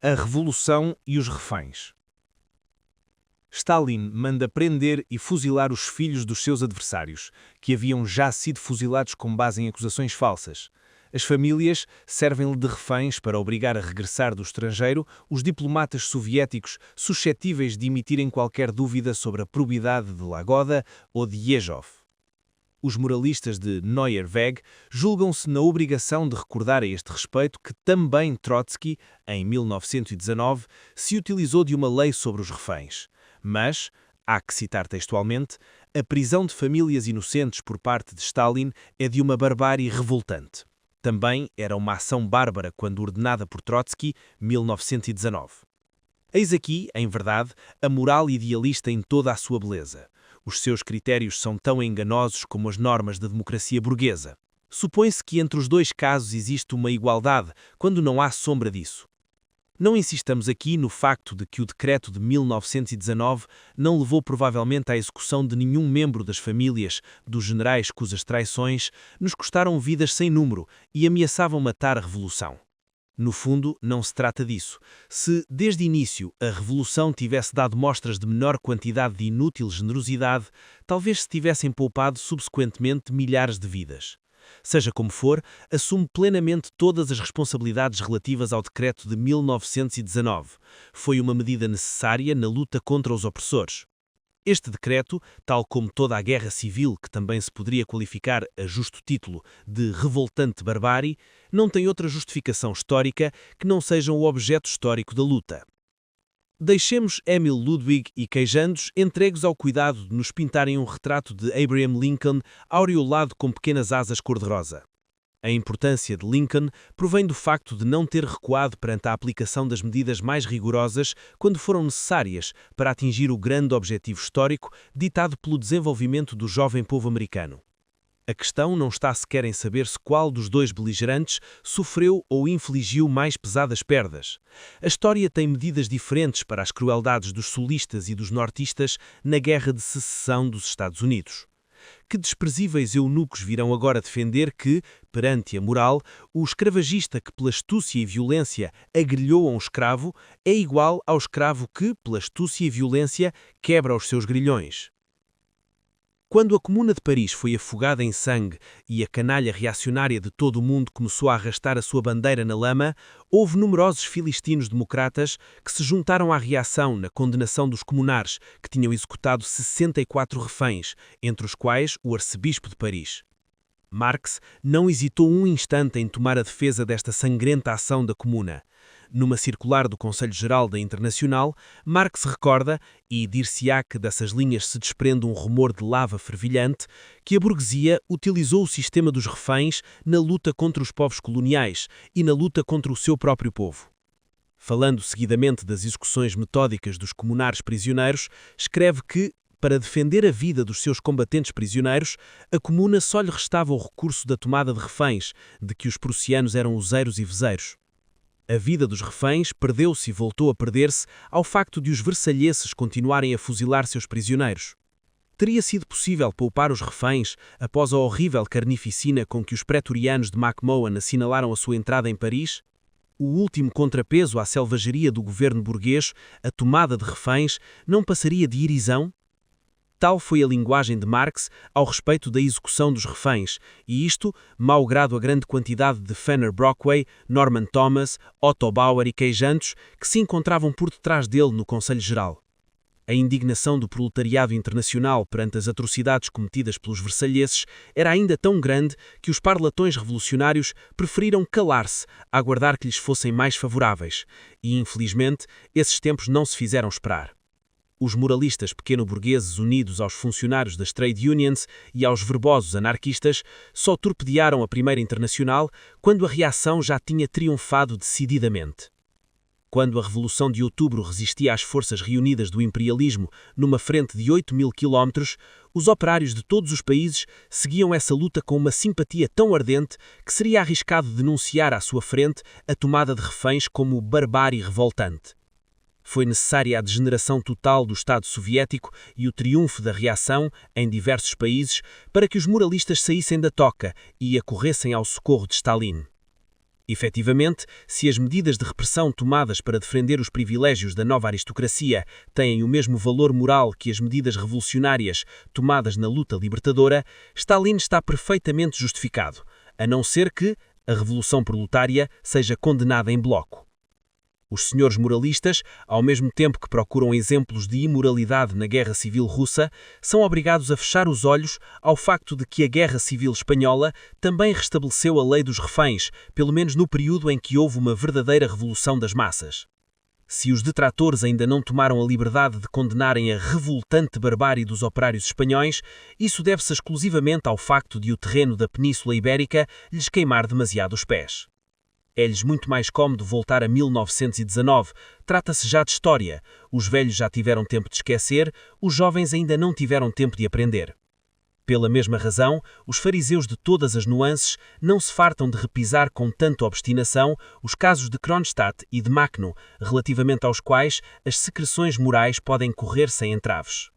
A Revolução e os reféns. Stalin manda prender e fuzilar os filhos dos seus adversários, que haviam já sido fuzilados com base em acusações falsas. As famílias servem-lhe de reféns para obrigar a regressar do estrangeiro os diplomatas soviéticos suscetíveis de emitirem qualquer dúvida sobre a probidade de Lagoda ou de Yezhov. Os moralistas de Neue Weg julgam-se na obrigação de recordar a este respeito que também Trotsky, em 1919, se utilizou de uma lei sobre os reféns. Mas, há que citar textualmente, a prisão de famílias inocentes por parte de Stalin é de uma barbárie revoltante. Também era uma ação bárbara quando ordenada por Trotsky, 1919. Eis aqui, em verdade, a moral idealista em toda a sua beleza. Os seus critérios são tão enganosos como as normas da democracia burguesa. Supõe-se que entre os dois casos existe uma igualdade, quando não há sombra disso. Não insistamos aqui no facto de que o decreto de 1919 não levou provavelmente à execução de nenhum membro das famílias dos generais cujas traições nos custaram vidas sem número e ameaçavam matar a revolução. No fundo, não se trata disso. Se, desde início, a Revolução tivesse dado mostras de menor quantidade de inútil generosidade, talvez se tivessem poupado subsequentemente milhares de vidas. Seja como for, assume plenamente todas as responsabilidades relativas ao decreto de 1919. Foi uma medida necessária na luta contra os opressores. Este decreto, tal como toda a guerra civil que também se poderia qualificar a justo título de revoltante barbárie, não tem outra justificação histórica que não seja o objeto histórico da luta. Deixemos Emil Ludwig e Queijandos entregues ao cuidado de nos pintarem um retrato de Abraham Lincoln aureolado com pequenas asas cor-de-rosa. A importância de Lincoln provém do facto de não ter recuado perante a aplicação das medidas mais rigorosas quando foram necessárias para atingir o grande objetivo histórico ditado pelo desenvolvimento do jovem povo americano. A questão não está sequer em saber-se qual dos dois beligerantes sofreu ou infligiu mais pesadas perdas. A história tem medidas diferentes para as crueldades dos sulistas e dos nortistas na Guerra de Secessão dos Estados Unidos. Que desprezíveis eunucos virão agora defender que, perante a moral, o escravagista que pela astúcia e violência agrilhou a um escravo é igual ao escravo que, pela astúcia e violência, quebra os seus grilhões. Quando a Comuna de Paris foi afogada em sangue e a canalha reacionária de todo o mundo começou a arrastar a sua bandeira na lama, houve numerosos filistinos democratas que se juntaram à reação na condenação dos comunares, que tinham executado 64 reféns, entre os quais o arcebispo de Paris. Marx não hesitou um instante em tomar a defesa desta sangrenta ação da Comuna. Numa circular do Conselho Geral da Internacional, Marx recorda, e dir-se-á que dessas linhas se desprende um rumor de lava fervilhante, que a burguesia utilizou o sistema dos reféns na luta contra os povos coloniais e na luta contra o seu próprio povo. Falando seguidamente das execuções metódicas dos comunares prisioneiros, escreve que, para defender a vida dos seus combatentes prisioneiros, a Comuna só lhe restava o recurso da tomada de reféns, de que os prussianos eram useiros e vezeiros. A vida dos reféns perdeu-se e voltou a perder-se ao facto de os versalheses continuarem a fuzilar seus prisioneiros. Teria sido possível poupar os reféns após a horrível carnificina com que os pretorianos de MacMahon assinalaram a sua entrada em Paris? O último contrapeso à selvageria do governo burguês, a tomada de reféns, não passaria de irisão? Tal foi a linguagem de Marx ao respeito da execução dos reféns, e isto, malgrado a grande quantidade de Fenner Brockway, Norman Thomas, Otto Bauer e Queijandos que se encontravam por detrás dele no Conselho Geral. A indignação do proletariado internacional perante as atrocidades cometidas pelos versalheses era ainda tão grande que os parlatões revolucionários preferiram calar-se a aguardar que lhes fossem mais favoráveis, e infelizmente esses tempos não se fizeram esperar. Os moralistas pequeno-burgueses unidos aos funcionários das trade unions e aos verbosos anarquistas só torpedearam a Primeira Internacional quando a reação já tinha triunfado decididamente. Quando a Revolução de Outubro resistia às forças reunidas do imperialismo numa frente de 8.000 quilómetros, os operários de todos os países seguiam essa luta com uma simpatia tão ardente que seria arriscado denunciar à sua frente a tomada de reféns como barbárie revoltante. Foi necessária a degeneração total do Estado soviético e o triunfo da reação em diversos países para que os moralistas saíssem da toca e acorressem ao socorro de Stalin. Efetivamente, se as medidas de repressão tomadas para defender os privilégios da nova aristocracia têm o mesmo valor moral que as medidas revolucionárias tomadas na luta libertadora, Stalin está perfeitamente justificado, a não ser que a revolução proletária seja condenada em bloco. Os senhores moralistas, ao mesmo tempo que procuram exemplos de imoralidade na Guerra Civil Russa, são obrigados a fechar os olhos ao facto de que a Guerra Civil Espanhola também restabeleceu a lei dos reféns, pelo menos no período em que houve uma verdadeira revolução das massas. Se os detratores ainda não tomaram a liberdade de condenarem a revoltante barbárie dos operários espanhóis, isso deve-se exclusivamente ao facto de o terreno da Península Ibérica lhes queimar demasiado os pés. É-lhes muito mais cómodo voltar a 1919. Trata-se já de história. Os velhos já tiveram tempo de esquecer, os jovens ainda não tiveram tempo de aprender. Pela mesma razão, os fariseus de todas as nuances não se fartam de repisar com tanta obstinação os casos de Kronstadt e de Machno, relativamente aos quais as secreções morais podem correr sem entraves.